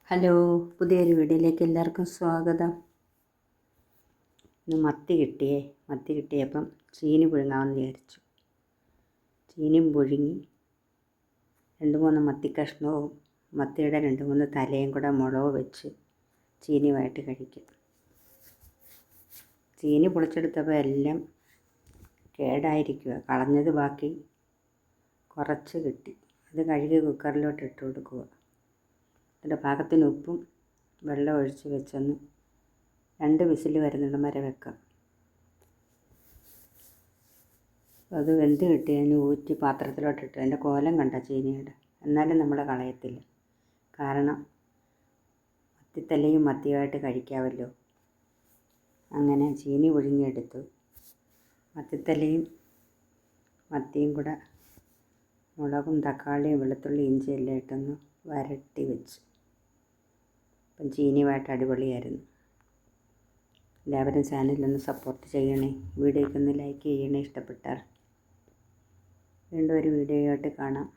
Hello, പുതിയൊരു വീഡിയോയിലേക്ക് എല്ലാവർക്കും സ്വാഗതം. ഇന്ന് മത്തി കിട്ടിയപ്പം ചീനി പുഴുങ്ങാമെന്ന് വിചാരിച്ചു. ചീനിയും പുഴുങ്ങി 2-3 മത്തി കഷ്ണവും മത്തിയുടെ 2-3 തലയും കൂടെ മുളക് വെച്ച് ചീനിയുമായിട്ട് കഴിക്കും. ചീനി പൊളിച്ചെടുത്തപ്പോൾ എല്ലാം കേടായിരിക്കുക, കളഞ്ഞത് ബാക്കി കുറച്ച് കിട്ടി. അത് കഴുകി കുക്കറിലോട്ട് ഇട്ട് കൊടുക്കുക. അതിൻ്റെ പാകത്തിന് ഉപ്പും വെള്ളം ഒഴിച്ച് വെച്ചൊന്ന് 2 വിസിൽ വരുന്നിടം വരെ വെക്കാം. അത് വെന്ത് കിട്ടിയതിന് ഊറ്റി പാത്രത്തിലോട്ടിട്ട് അതിൻ്റെ കോലം കണ്ട ചീനിയുടെ, എന്നാലും നമ്മൾ കളയത്തില്ല. കാരണം മത്തിത്തലയും മത്തിയുമായിട്ട് കഴിക്കാമല്ലോ. അങ്ങനെ ചീനി പുഴുങ്ങിയെടുത്തു. മത്തിത്തലയും മത്തിയും കൂടെ മുളകും തക്കാളിയും വെളുത്തുള്ളി ഇഞ്ചി എല്ലാം ഇട്ടൊന്ന് വരട്ടി വെച്ചു. അപ്പം ചീനിയുമായിട്ട് അടിപൊളിയായിരുന്നു. എല്ലാവരും ചാനലൊന്ന് സപ്പോർട്ട് ചെയ്യണേ, വീഡിയോയ്ക്കൊന്ന് ലൈക്ക് ചെയ്യണേ ഇഷ്ടപ്പെട്ടാൽ. വീണ്ടും ഒരു വീഡിയോയായിട്ട് കാണാം.